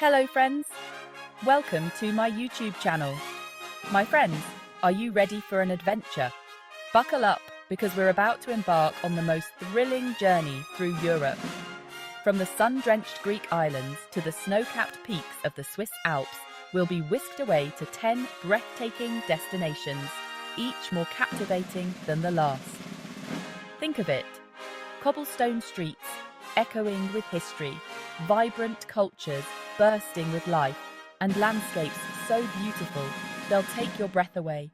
Hello friends, welcome to my YouTube channel. My friends, are you ready for an adventure? Buckle up because we're about to embark on the most thrilling journey through Europe. From the sun-drenched Greek islands to the snow-capped peaks of the Swiss Alps, we'll be whisked away to 10 breathtaking destinations, each more captivating than the last. Think of it, cobblestone streets, echoing with history, vibrant cultures bursting with life, and landscapes so beautiful they'll take your breath away.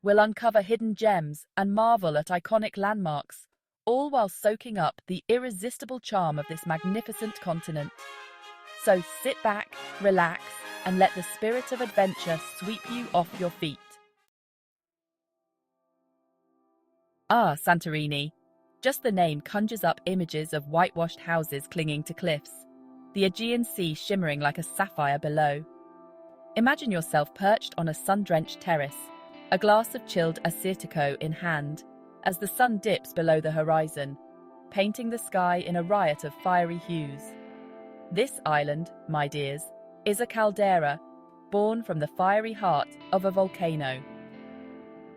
We'll uncover hidden gems and marvel at iconic landmarks, all while soaking up the irresistible charm of this magnificent continent. So sit back, relax, and let the spirit of adventure sweep you off your feet. Ah, Santorini. Just the name conjures up images of whitewashed houses clinging to cliffs, the Aegean Sea shimmering like a sapphire below. Imagine yourself perched on a sun-drenched terrace, a glass of chilled Assyrtiko in hand, as the sun dips below the horizon, painting the sky in a riot of fiery hues. This island, my dears, is a caldera, born from the fiery heart of a volcano.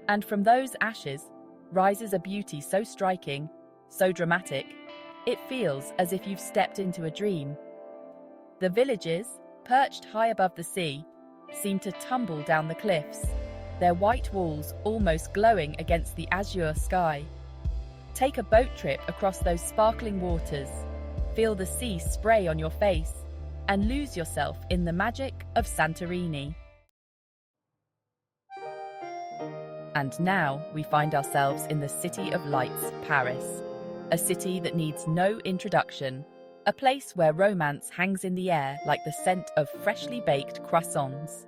And from those ashes rises a beauty so striking, so dramatic, it feels as if you've stepped into a dream. The villages, perched high above the sea, seem to tumble down the cliffs, their white walls almost glowing against the azure sky. Take a boat trip across those sparkling waters, feel the sea spray on your face, and lose yourself in the magic of Santorini. And now we find ourselves in the City of Lights, Paris, a city that needs no introduction, a place where romance hangs in the air like the scent of freshly baked croissants.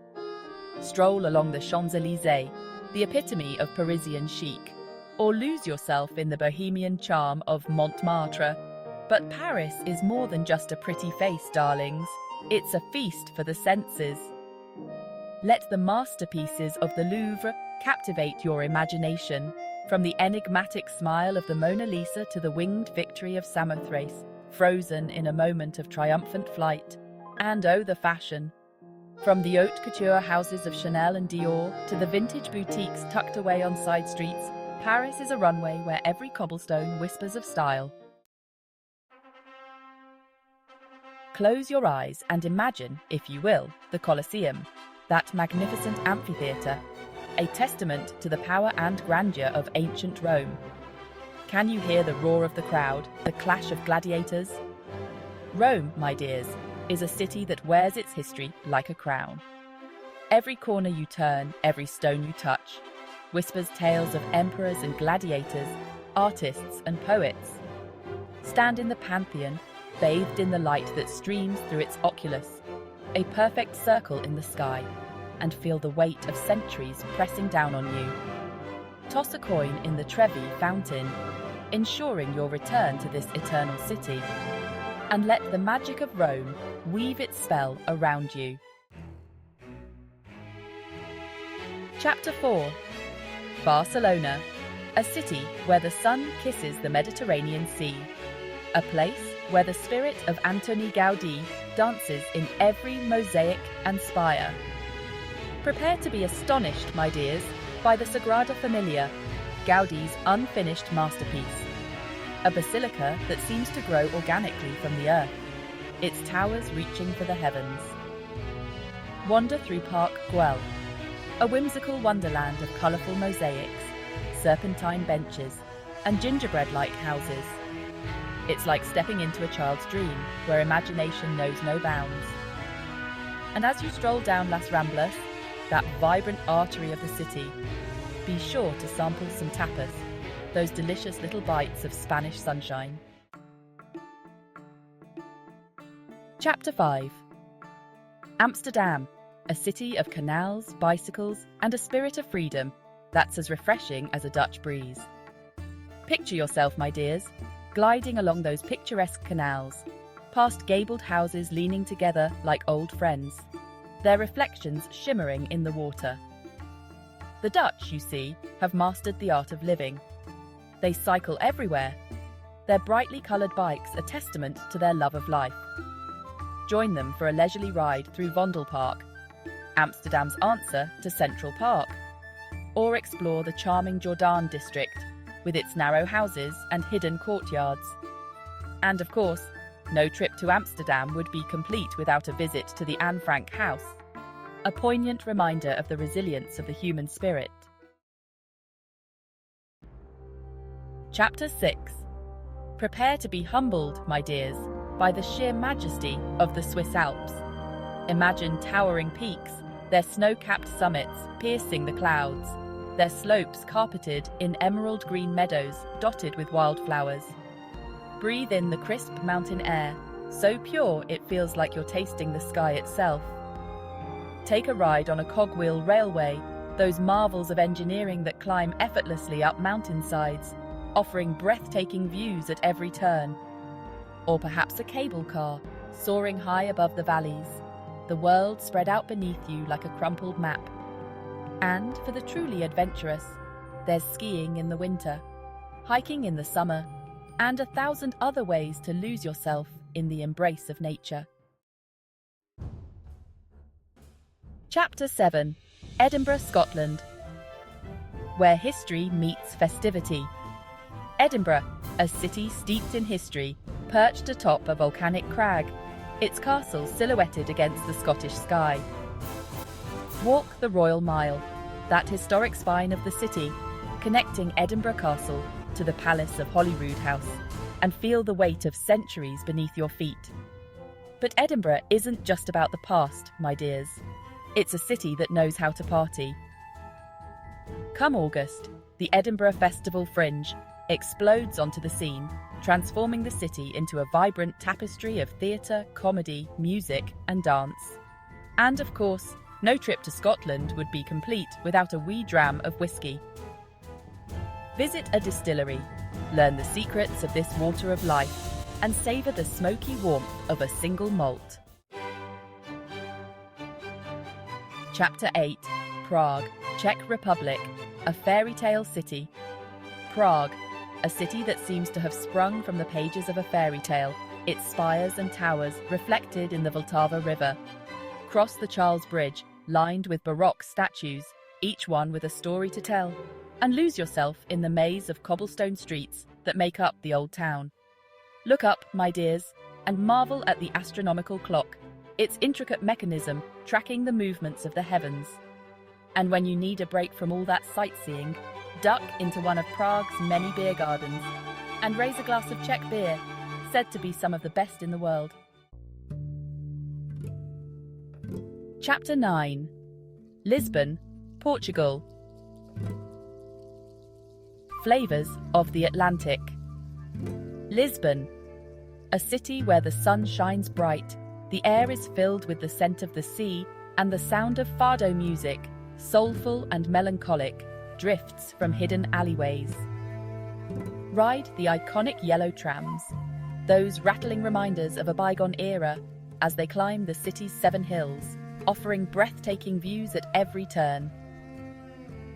Stroll along the Champs-Élysées, the epitome of Parisian chic, or lose yourself in the bohemian charm of Montmartre. But Paris is more than just a pretty face, darlings. It's a feast for the senses. Let the masterpieces of the Louvre captivate your imagination, from the enigmatic smile of the Mona Lisa to the winged victory of Samothrace, frozen in a moment of triumphant flight. And oh, the fashion! From the haute couture houses of Chanel and Dior to the vintage boutiques tucked away on side streets, Paris is a runway where every cobblestone whispers of style. Close your eyes and imagine, if you will, the Colosseum, that magnificent amphitheatre, a testament to the power and grandeur of ancient Rome. Can you hear the roar of the crowd, the clash of gladiators? Rome, my dears, is a city that wears its history like a crown. Every corner you turn, every stone you touch, whispers tales of emperors and gladiators, artists and poets. Stand in the Pantheon, bathed in the light that streams through its oculus, a perfect circle in the sky, and feel the weight of centuries pressing down on you. Toss a coin in the Trevi fountain, ensuring your return to this eternal city, and let the magic of Rome weave its spell around you. Chapter 4. Barcelona, a city where the sun kisses the Mediterranean Sea, a place where the spirit of Antoni Gaudí dances in every mosaic and spire. Prepare to be astonished, my dears, by the Sagrada Familia, Gaudí's unfinished masterpiece. A basilica that seems to grow organically from the earth, its towers reaching for the heavens. Wander through Park Güell, a whimsical wonderland of colourful mosaics, serpentine benches, and gingerbread-like houses. It's like stepping into a child's dream, where imagination knows no bounds. And as you stroll down Las Ramblas, that vibrant artery of the city, be sure to sample some tapas, those delicious little bites of Spanish sunshine. Chapter 5. Amsterdam, a city of canals, bicycles, and a spirit of freedom that's as refreshing as a Dutch breeze. Picture yourself, my dears, gliding along those picturesque canals, past gabled houses leaning together like old friends, their reflections shimmering in the water. The Dutch, you see, have mastered the art of living. They cycle everywhere, their brightly coloured bikes a testament to their love of life. Join them for a leisurely ride through Vondelpark, Amsterdam's answer to Central Park. Or explore the charming Jordaan district, with its narrow houses and hidden courtyards. And of course, no trip to Amsterdam would be complete without a visit to the Anne Frank house, a poignant reminder of the resilience of the human spirit. Chapter 6. Prepare to be humbled, my dears, by the sheer majesty of the Swiss Alps. Imagine towering peaks, their snow-capped summits piercing the clouds, their slopes carpeted in emerald green meadows dotted with wildflowers. Breathe in the crisp mountain air, so pure it feels like you're tasting the sky itself. Take a ride on a cogwheel railway, those marvels of engineering that climb effortlessly up mountainsides, offering breathtaking views at every turn. Or perhaps a cable car, soaring high above the valleys, the world spread out beneath you like a crumpled map. And for the truly adventurous, there's skiing in the winter, hiking in the summer, and 1,000 other ways to lose yourself in the embrace of nature. Chapter 7. Edinburgh, Scotland. Where history meets festivity. Edinburgh, a city steeped in history, perched atop a volcanic crag, its castle silhouetted against the Scottish sky. Walk the Royal Mile, that historic spine of the city, connecting Edinburgh Castle to the Palace of Holyrood House, and feel the weight of centuries beneath your feet. But Edinburgh isn't just about the past, my dears. It's a city that knows how to party. Come August, the Edinburgh Festival Fringe explodes onto the scene, transforming the city into a vibrant tapestry of theatre, comedy, music, and dance. And of course, no trip to Scotland would be complete without a wee dram of whiskey. Visit a distillery, learn the secrets of this water of life, and savour the smoky warmth of a single malt. Chapter 8. Prague, Czech Republic, a fairy tale city. Prague, a city that seems to have sprung from the pages of a fairy tale, its spires and towers reflected in the Vltava River. Cross the Charles Bridge, lined with Baroque statues, each one with a story to tell, and lose yourself in the maze of cobblestone streets that make up the old town. Look up, my dears, and marvel at the astronomical clock, its intricate mechanism tracking the movements of the heavens. And when you need a break from all that sightseeing, duck into one of Prague's many beer gardens and raise a glass of Czech beer, said to be some of the best in the world. Chapter 9. Lisbon, Portugal. Flavours of the Atlantic. Lisbon, a city where the sun shines bright, the air is filled with the scent of the sea, and the sound of fado music, soulful and melancholic, drifts from hidden alleyways. Ride the iconic yellow trams, those rattling reminders of a bygone era, as they climb the city's 7 hills, offering breathtaking views at every turn.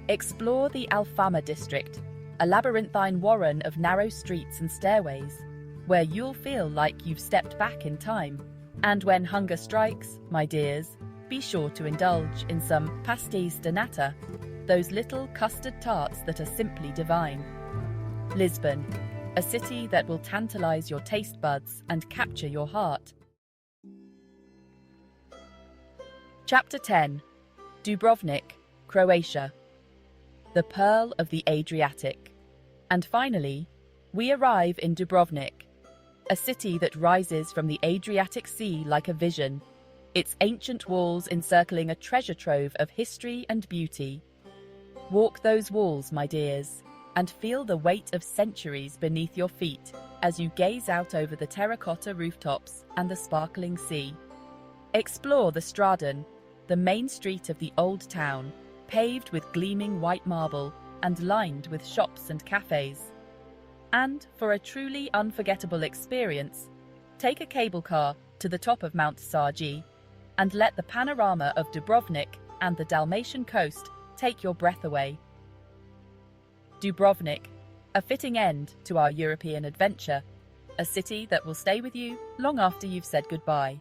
Explore the Alfama district, a labyrinthine warren of narrow streets and stairways, where you'll feel like you've stepped back in time. And when hunger strikes, my dears, be sure to indulge in some pastéis de nata, those little custard tarts that are simply divine. Lisbon, a city that will tantalize your taste buds and capture your heart. Chapter 10. Dubrovnik, Croatia. The Pearl of the Adriatic. And finally, we arrive in Dubrovnik, a city that rises from the Adriatic Sea like a vision, its ancient walls encircling a treasure trove of history and beauty. Walk those walls, my dears, and feel the weight of centuries beneath your feet as you gaze out over the terracotta rooftops and the sparkling sea. Explore the Stradan, the main street of the old town, paved with gleaming white marble and lined with shops and cafes. And for a truly unforgettable experience, take a cable car to the top of Mount Sargi and let the panorama of Dubrovnik and the Dalmatian coast take your breath away. Dubrovnik, a fitting end to our European adventure, a city that will stay with you long after you've said goodbye.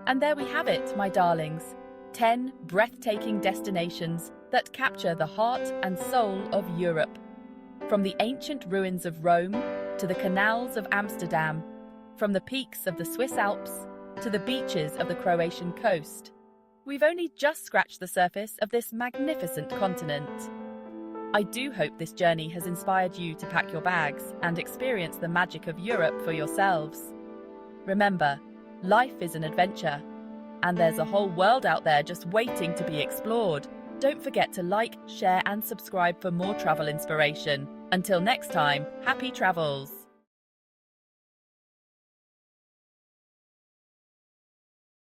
And there we have it, my darlings. 10 breathtaking destinations that capture the heart and soul of Europe. From the ancient ruins of Rome to the canals of Amsterdam, from the peaks of the Swiss Alps to the beaches of the Croatian coast, we've only just scratched the surface of this magnificent continent. I do hope this journey has inspired you to pack your bags and experience the magic of Europe for yourselves. Remember, life is an adventure, and there's a whole world out there just waiting to be explored. Don't forget to like, share, and subscribe for more travel inspiration. Until next time, happy travels!